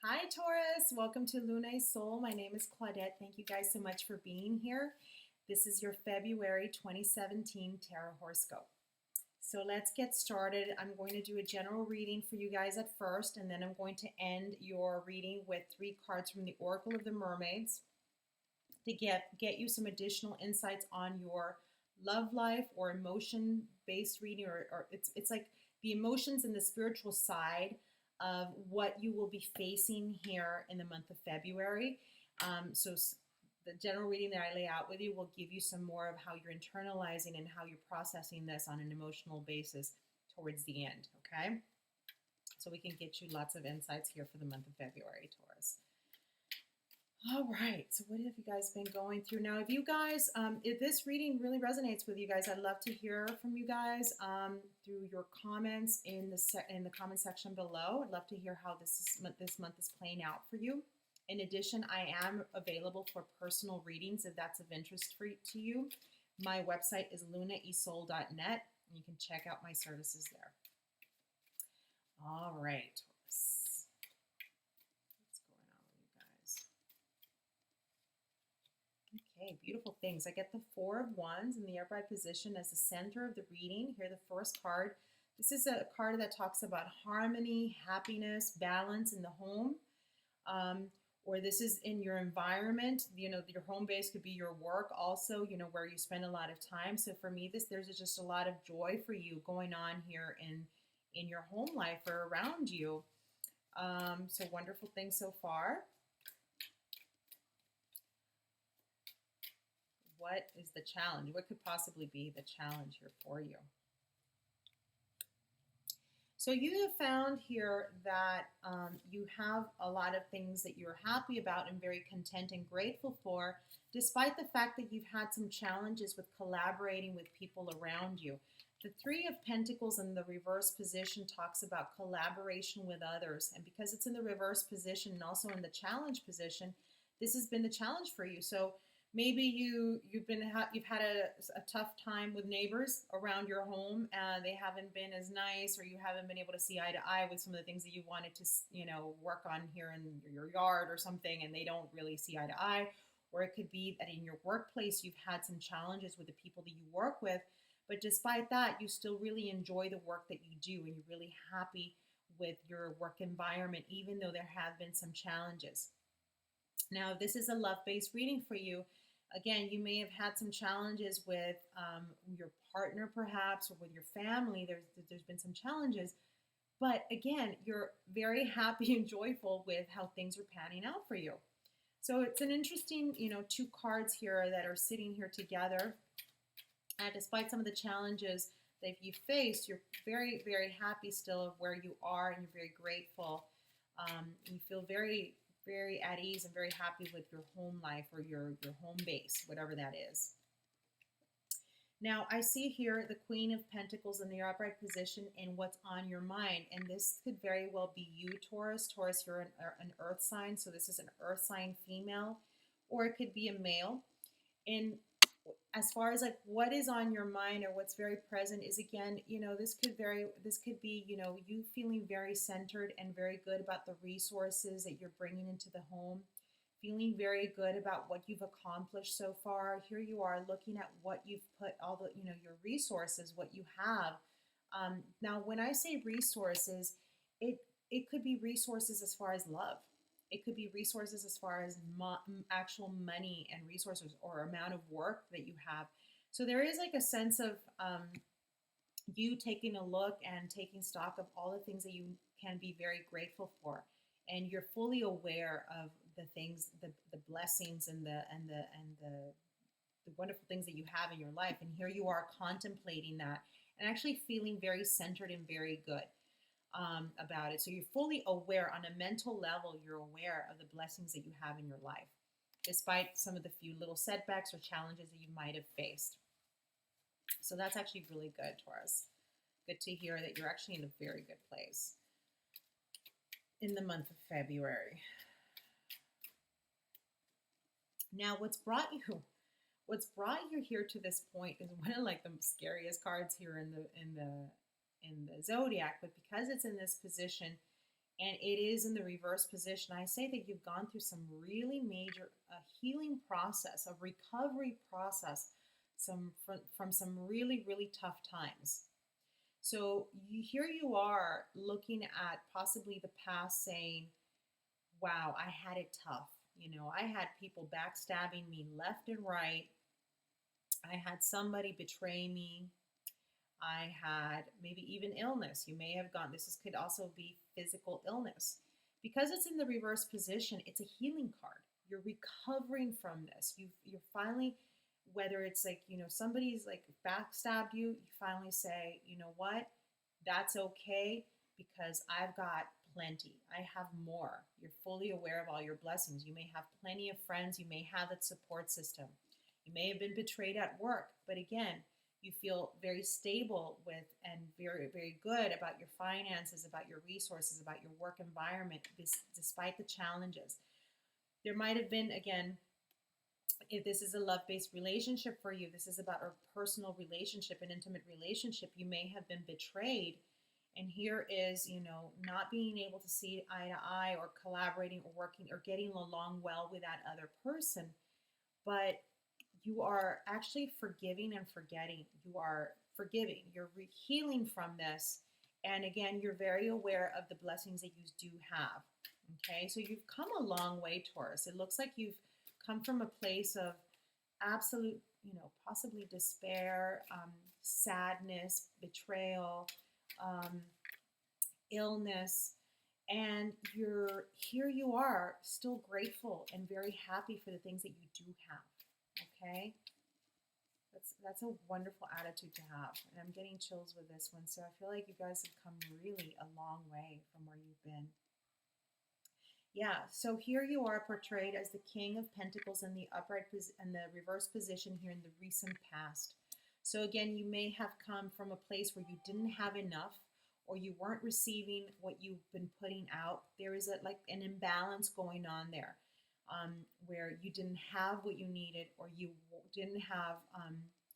Hi, Taurus. Welcome to Lunae Soul. My name is Claudette. Thank you guys so much for being here. This is your February 2017 Tarot horoscope. So let's get started. I'm going to do a general reading for you guys at first, and then I'm going to end your reading with 3 cards from the Oracle of the Mermaids to get you some additional insights on your love life or emotion-based reading, or it's like the emotions and the spiritual side of what you will be facing here in the month of February. So the general reading that I lay out with you will give you some more of how you're internalizing and how you're processing this on an emotional basis towards the end, okay? So we can get you lots of insights here for the month of February, Taurus. All right, so what have you guys been going through? Now, if you guys, if this reading really resonates with you guys, I'd love to hear from you guys through your comments in the comment section below. I'd love to hear how this month is playing out for you. In addition, I am available for personal readings if that's of interest to you. My website is lunaesoul.net, and you can check out my services there. All right, Taurus. What's going on with you guys? Okay, beautiful things. I get the 4 of Wands in the upright position as the center of the reading. Here, the first card. This is a card that talks about harmony, happiness, balance in the home. Or this is in your environment. You know, your home base could be your work also, you know, where you spend a lot of time. So for me, there's just a lot of joy for you going on here in your home life or around you. So wonderful things so far. What is the challenge? What could possibly be the challenge here for you? So you have found here that you have a lot of things that you're happy about and very content and grateful for, despite the fact that you've had some challenges with collaborating with people around you. The 3 of Pentacles in the reverse position talks about collaboration with others. And because it's in the reverse position and also in the challenge position, this has been the challenge for you. So maybe you've had a tough time with neighbors around your home. They haven't been as nice, or you haven't been able to see eye to eye with some of the things that you wanted to, work on here in your yard or something, and they don't really see eye to eye. Or it could be that in your workplace you've had some challenges with the people that you work with, but despite that, you still really enjoy the work that you do, and you're really happy with your work environment, even though there have been some challenges. Now, if this is a love-based reading for you, again, you may have had some challenges with your partner, perhaps, or with your family. There's been some challenges. But again, you're very happy and joyful with how things are panning out for you. So it's an interesting, 2 cards here that are sitting here together. And despite some of the challenges that you faced, you're very, very happy still of where you are, and you're very grateful. You feel very at ease and very happy with your home life or your home base, whatever that is. Now, I see here the Queen of Pentacles in the upright position and what's on your mind. And this could very well be you, Taurus. Taurus, you're an earth sign, so this is an earth sign female, or it could be a male. And as far as like what is on your mind or what's very present is, again, this could be, you feeling very centered and very good about the resources that you're bringing into the home, feeling very good about what you've accomplished so far. Here you are looking at what you've put, all the, your resources, what you have. Now, when I say resources, it could be resources as far as love. It could be resources as far as actual money and resources or amount of work that you have. So there is like a sense of you taking a look and taking stock of all the things that you can be very grateful for. And you're fully aware of the things, the blessings and the wonderful things that you have in your life. And here you are contemplating that and actually feeling very centered and very good about it. So you're fully aware on a mental level, you're aware of the blessings that you have in your life, despite some of the few little setbacks or challenges that you might have faced. So that's actually really good, Taurus. Good to hear that you're actually in a very good place in the month of February. Now, what's brought you here to this point is one of like the scariest cards here in the zodiac, but because it's in this position, and it is in the reverse position. I say that you've gone through some really major healing process, a recovery process, from some really, really tough times. So here you are looking at possibly the past saying, wow, I had it tough. I had people backstabbing me left and right. I had somebody betray me. I had maybe even illness. You may have gone, could also be physical illness. Because it's in the reverse position, it's a healing card. You're recovering from this. You're finally, whether it's like, somebody's like backstabbed you, you finally say, you know what, that's okay because I've got plenty. I have more. You're fully aware of all your blessings. You may have plenty of friends. You may have that support system. You may have been betrayed at work, but again, you feel very stable with and very, very good about your finances, about your resources, about your work environment, despite the challenges. There might have been, again, if this is a love-based relationship for you, this is about a personal relationship, an intimate relationship, you may have been betrayed. And here is, not being able to see eye to eye or collaborating or working or getting along well with that other person. But you are actually forgiving and forgetting. You are forgiving. You're healing from this. And again, you're very aware of the blessings that you do have. Okay, so you've come a long way, Taurus. It looks like you've come from a place of absolute, possibly despair, sadness, betrayal, illness, and here you are still grateful and very happy for the things that you do have. Okay, that's a wonderful attitude to have, and I'm getting chills with this one. So I feel like you guys have come really a long way from where you've been. Yeah, so here you are portrayed as the King of Pentacles in the upright and the reverse position here in the recent past. So again, you may have come from a place where you didn't have enough, or you weren't receiving what you've been putting out. There is like an imbalance going on there, where you didn't have what you needed, or you didn't have,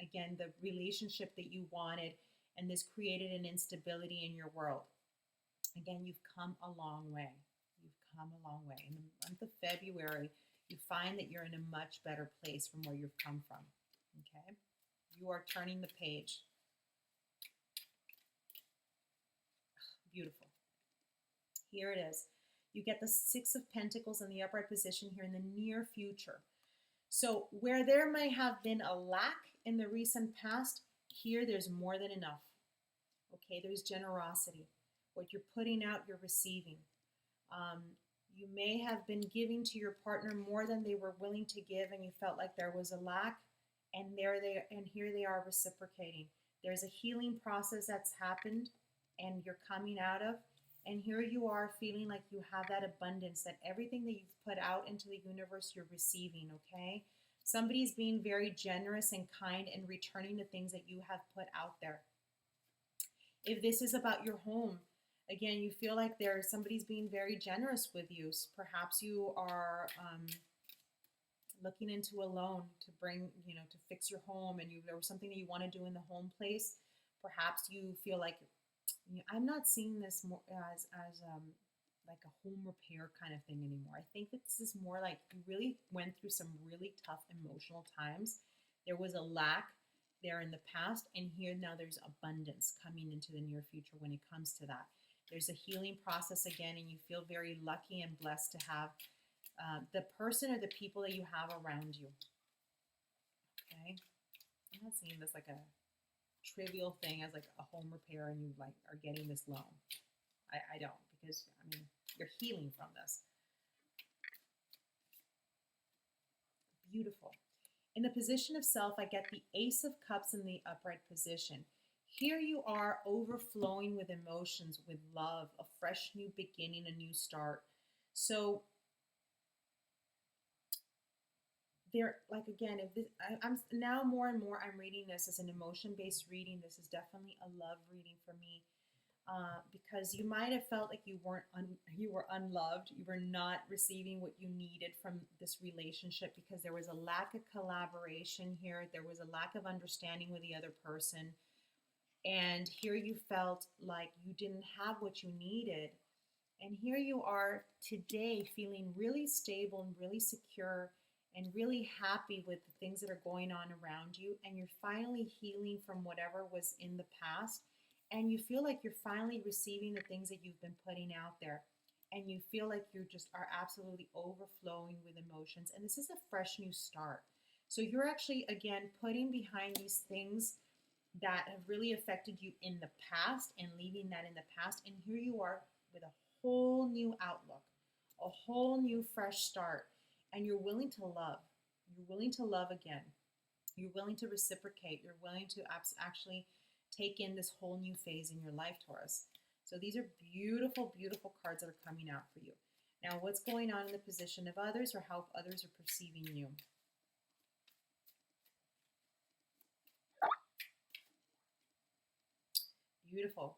again, the relationship that you wanted, and this created an instability in your world. Again, you've come a long way. You've come a long way. In the month of February, you find that you're in a much better place from where you've come from. Okay? You are turning the page. Beautiful. Here it is. You get the Six of Pentacles in the upright position here in the near future. So where there may have been a lack in the recent past, here there's more than enough. Okay, there's generosity. What you're putting out, you're receiving. You may have been giving to your partner more than they were willing to give, and you felt like there was a lack, and here they are reciprocating. There's a healing process that's happened, and you're coming out of, and here you are feeling like you have that abundance, that everything that you've put out into the universe, you're receiving, okay? Somebody's being very generous and kind and returning the things that you have put out there. If this is about your home, again, you feel like somebody's being very generous with you. Perhaps you are looking into a loan to bring, to fix your home, and there was something that you want to do in the home place. Perhaps you feel like, I'm not seeing this more as like a home repair kind of thing anymore. I think that this is more like you really went through some really tough emotional times. There was a lack there in the past, and here now there's abundance coming into the near future when it comes to that. There's a healing process again, and you feel very lucky and blessed to have the person or the people that you have around you. Okay, I'm not seeing this like a trivial thing as like a home repair and you like are getting this loan. I don't, because you're healing from this. Beautiful. In the position of self, I get the Ace of Cups in the upright position. Here you are overflowing with emotions, with love, a fresh new beginning, a new start. So there, like again, if this, I'm now more and more, I'm reading this as an emotion-based reading. This is definitely a love reading for me, because you might have felt like you were unloved. You were not receiving what you needed from this relationship because there was a lack of collaboration here. There was a lack of understanding with the other person. And here you felt like you didn't have what you needed. And here you are today feeling really stable and really secure and really happy with the things that are going on around you. And you're finally healing from whatever was in the past. And you feel like you're finally receiving the things that you've been putting out there. And you feel like you just are absolutely overflowing with emotions. And this is a fresh new start. So you're actually, again, putting behind these things that have really affected you in the past and leaving that in the past. And here you are with a whole new outlook, a whole new fresh start. And you're willing to love. You're willing to love again. You're willing to reciprocate. You're willing to actually take in this whole new phase in your life, Taurus. So these are beautiful, beautiful cards that are coming out for you. Now, what's going on in the position of others or how others are perceiving you? Beautiful.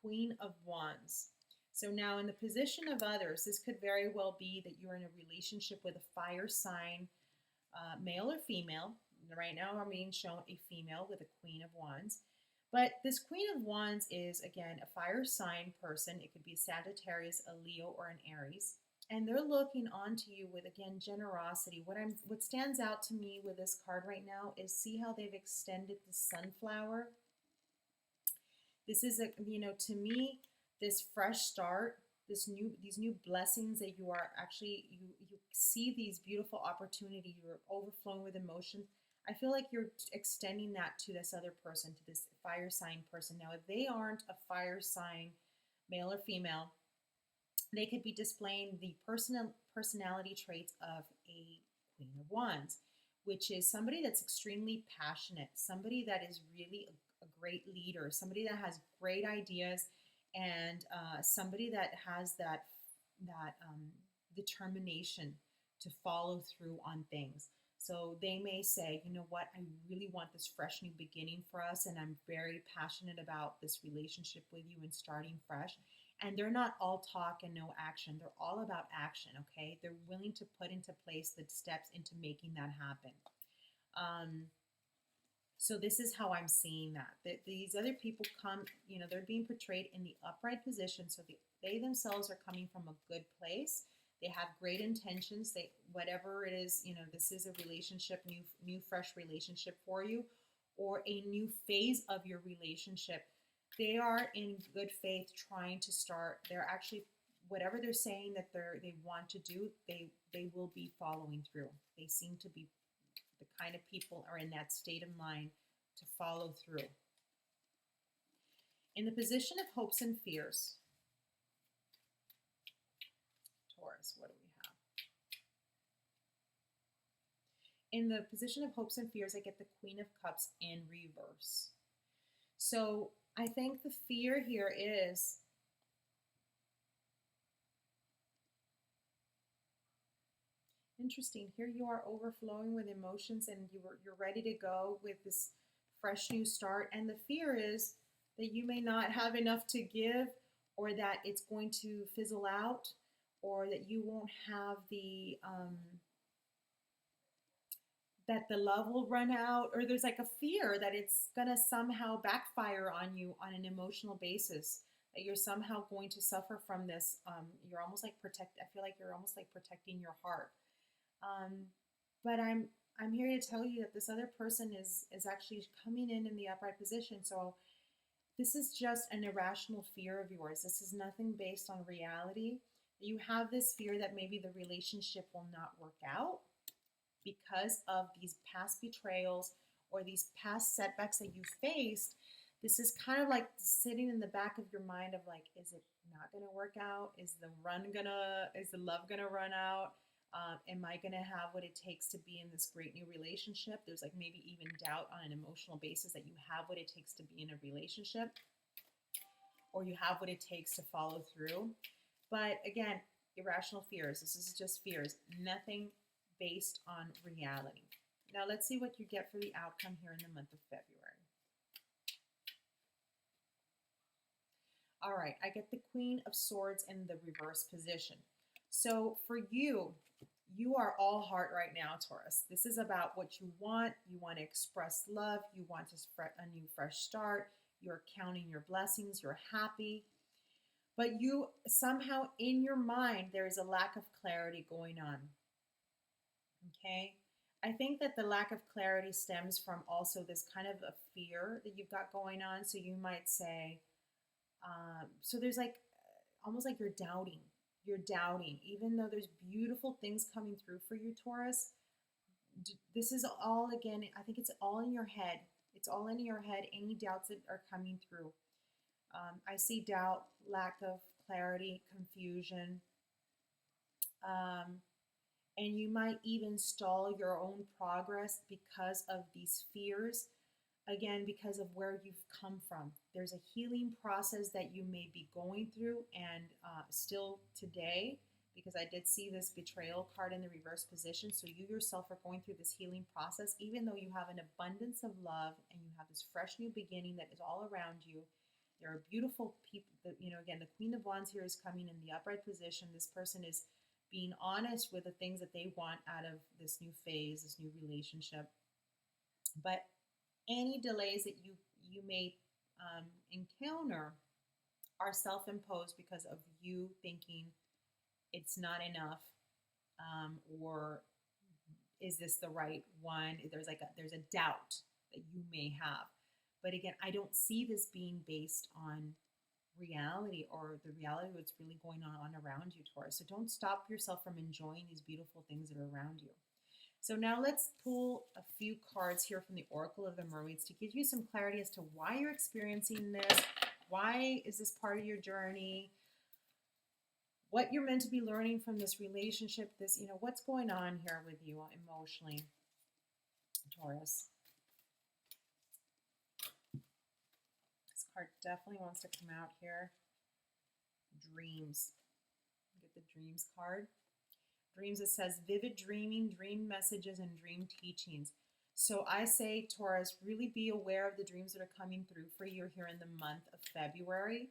Queen of Wands. So now in the position of others, this could very well be that you're in a relationship with a fire sign, male or female. Right now I'm being shown a female with a Queen of Wands. But this Queen of Wands is, again, a fire sign person. It could be a Sagittarius, a Leo, or an Aries. And they're looking onto you with, again, generosity. What stands out to me with this card right now is see how they've extended the sunflower. This is to me, this fresh start, these new blessings that you are actually, you see these beautiful opportunities, you're overflowing with emotion. I feel like you're extending that to this other person, to this fire sign person. Now, if they aren't a fire sign, male or female, they could be displaying the personality traits of a Queen of Wands, which is somebody that's extremely passionate, somebody that is really a great leader, somebody that has great ideas, and somebody that has that determination to follow through on things. So they may say, you know what, I really want this fresh new beginning for us, and I'm very passionate about this relationship with you and starting fresh. And they're not all talk and no action. They're all about action, okay? They're willing to put into place the steps into making that happen. So this is how I'm seeing that these other people come, they're being portrayed in the upright position. So they themselves are coming from a good place. They have great intentions. Whatever it is, this is a relationship, new fresh relationship for you, or a new phase of your relationship. They are in good faith trying to start. They're actually, whatever they're saying that they want to do, they will be following through. They seem to be the kind of people are in that state of mind to follow through. In the position of hopes and fears, Taurus, what do we have? In the position of hopes and fears, I get the Queen of Cups in reverse. So I think the fear here is interesting. Here you are overflowing with emotions and you're ready to go with this fresh new start. And the fear is that you may not have enough to give, or that it's going to fizzle out, or that you won't have that the love will run out, or there's like a fear that it's going to somehow backfire on you on an emotional basis, that you're somehow going to suffer from this. You're almost like I feel like you're almost like protecting your heart. But I'm here to tell you that this other person is actually coming in the upright position. So this is just an irrational fear of yours. This is nothing based on reality. You have this fear that maybe the relationship will not work out because of these past betrayals or these past setbacks that you faced. This is kind of like sitting in the back of your mind of like, is it not going to work out? Is the love going to run out? Am I going to have what it takes to be in this great new relationship? There's like maybe even doubt on an emotional basis that you have what it takes to be in a relationship, or you have what it takes to follow through. But again, irrational fears. This is just fears, nothing based on reality. Now let's see what you get for the outcome here in the month of February. All right, I get the Queen of Swords in the reverse position. So for you, you are all heart right now, Taurus. This is about what you want. You want to express love. You want a new fresh start. You're counting your blessings. You're happy. but you somehow in your mind, there is a lack of clarity going on. Okay. I think that the lack of clarity stems from also this kind of a fear that you've got going on. So you might say, so there's like almost like you're doubting. You're doubting, even though there's beautiful things coming through for you, Taurus. This is all, again, I think it's all in your head. It's all in your head, any doubts that are coming through. I see doubt, lack of clarity, confusion. Um, and you might even stall your own progress because of these fears. Again, because of where you've come from. There's a healing process that you may be going through, and still today, because I did see this betrayal card in the reverse position. So you yourself are going through this healing process, even though you have an abundance of love and you have this fresh new beginning that is all around you. There are beautiful people that, again, the Queen of Wands here is coming in the upright position. This person is being honest with the things that they want out of this new phase, this new relationship. But any delays that you may encounter are self-imposed because of you thinking it's not enough, or is this the right one? There's a doubt that you may have. But again, I don't see this being based on reality or the reality of what's really going on around you, Taurus. So don't stop yourself from enjoying these beautiful things that are around you. So now let's pull a few cards here from the Oracle of the Mermaids to give you some clarity as to why you're experiencing this. Why is this part of your journey? What you're meant to be learning from this relationship, what's going on here with you emotionally, Taurus. This card definitely wants to come out here. Dreams. Get the dreams card. Dreams, it says vivid dreaming, dream messages, and dream teachings. So I say, Taurus, really be aware of the dreams that are coming through for you here in the month of February.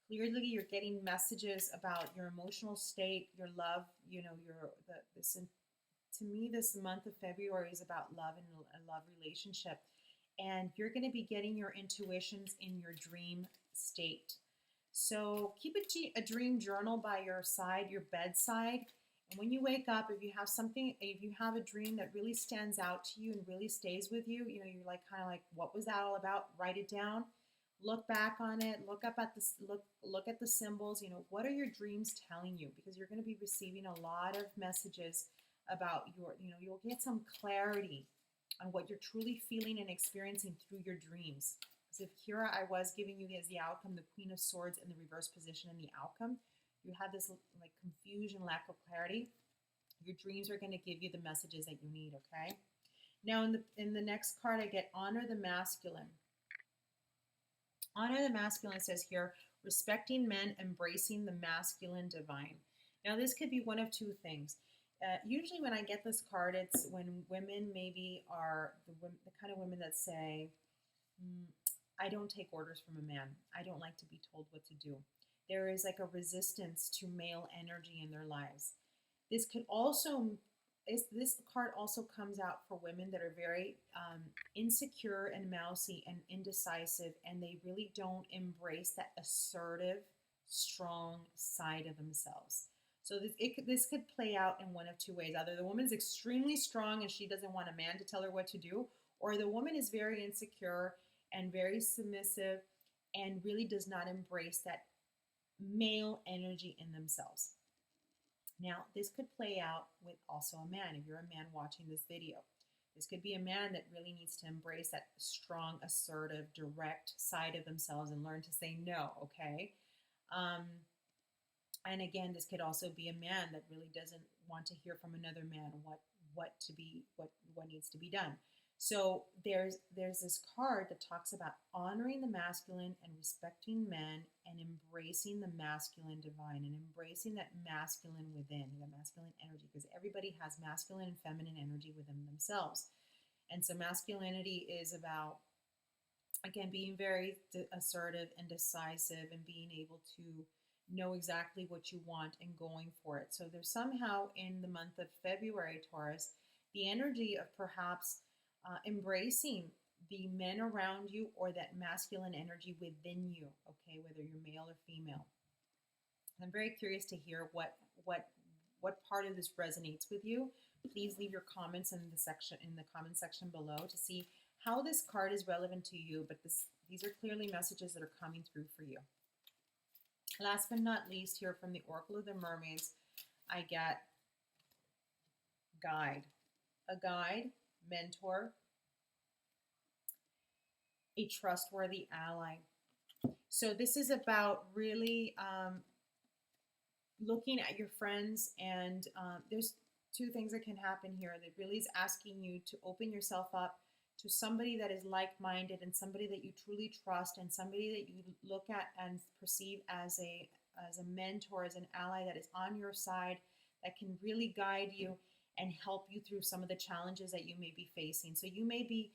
Clearly, you're getting messages about your emotional state, your love. To me, this month of February is about love and a love relationship, and you're going to be getting your intuitions in your dream state. So keep a dream journal by your side, your bedside. And when you wake up, if you have a dream that really stands out to you and really stays with you, you're like kind of like, what was that all about? Write it down. Look back on it. Look at the symbols. What are your dreams telling you? Because you're going to be receiving a lot of messages about you'll get some clarity on what you're truly feeling and experiencing through your dreams. Because if here I was giving you as the outcome, the Queen of Swords in the reverse position and the outcome, you have this like confusion, lack of clarity. Your dreams are going to give you the messages that you need, okay? Now in the next card, I get honor the masculine. Honor the masculine says here, respecting men, embracing the masculine divine. Now this could be one of two things. Usually when I get this card, it's when women maybe are the kind of women that say, I don't take orders from a man. I don't like to be told what to do. There is like a resistance to male energy in their lives. This card also comes out for women that are very insecure and mousy and indecisive, and they really don't embrace that assertive, strong side of themselves. So this could play out in one of two ways. Either the woman's extremely strong and she doesn't want a man to tell her what to do, or the woman is very insecure and very submissive and really does not embrace that male energy in themselves. Now, this could play out with also a man. If you're a man watching this video, this could be a man that really needs to embrace that strong, assertive, direct side of themselves and learn to say no, okay? And again, this could also be a man that really doesn't want to hear from another man what needs to be done. So there's this card that talks about honoring the masculine and respecting men and embracing the masculine divine and embracing that masculine within, the masculine energy, because everybody has masculine and feminine energy within themselves. And so masculinity is about, again, being very assertive and decisive and being able to know exactly what you want and going for it. So there's somehow in the month of February, Taurus, the energy of perhaps embracing the men around you or that masculine energy within you, okay, whether you're male or female. I'm very curious to hear what part of this resonates with you. Please leave your comments in the comment section below to see how this card is relevant to you. But these are clearly messages that are coming through for you. Last but not least, here from the Oracle of the Mermaids, I get guide. A guide, mentor, a trustworthy ally. So this is about really looking at your friends, and there's two things that can happen here that really is asking you to open yourself up to somebody that is like-minded and somebody that you truly trust and somebody that you look at and perceive as a mentor, as an ally that is on your side, that can really guide you and help you through some of the challenges that you may be facing. So you may be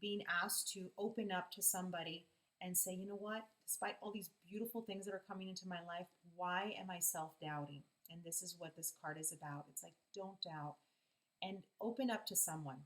being asked to open up to somebody and say, you know what, despite all these beautiful things that are coming into my life, why am I self-doubting? And this is what this card is about. It's like, don't doubt and open up to someone.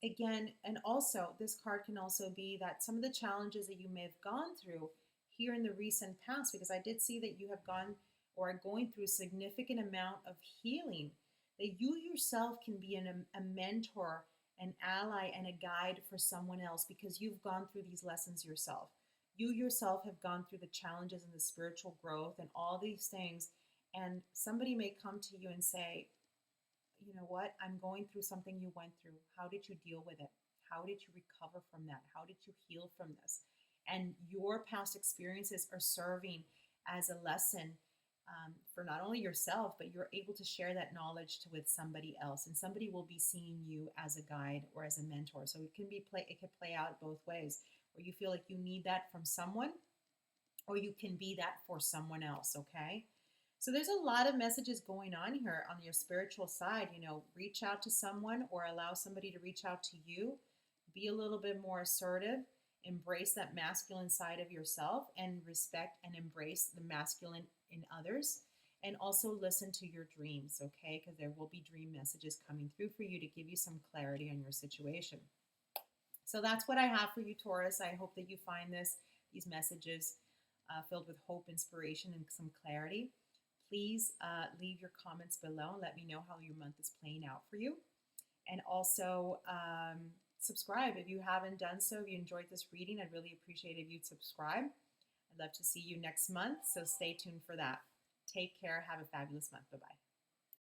Again, and also this card can also be that some of the challenges that you may have gone through here in the recent past, because I did see that you have gone or are going through a significant amount of healing, that you yourself can be a mentor, an ally, and a guide for someone else because you've gone through these lessons yourself. You yourself have gone through the challenges and the spiritual growth and all these things, and somebody may come to you and say, you know what, I'm going through something you went through. How did you deal with it? How did you recover from that? How did you heal from this? And your past experiences are serving as a lesson for not only yourself, but you're able to share that knowledge with somebody else, and somebody will be seeing you as a guide or as a mentor. So it can play out both ways, where you feel like you need that from someone, or you can be that for someone else. Okay. So there's a lot of messages going on here on your spiritual side. You know, reach out to someone or allow somebody to reach out to you. Be a little bit more assertive. Embrace that masculine side of yourself and respect and embrace the masculine in others. And also listen to your dreams, okay? Because there will be dream messages coming through for you to give you some clarity on your situation. So that's what I have for you, Taurus. I hope that you find these messages filled with hope, inspiration, and some clarity. Please leave your comments below and let me know how your month is playing out for you. And also subscribe if you haven't done so. If you enjoyed this reading, I'd really appreciate it if you'd subscribe. I'd love to see you next month, so stay tuned for that. Take care. Have a fabulous month. Bye-bye.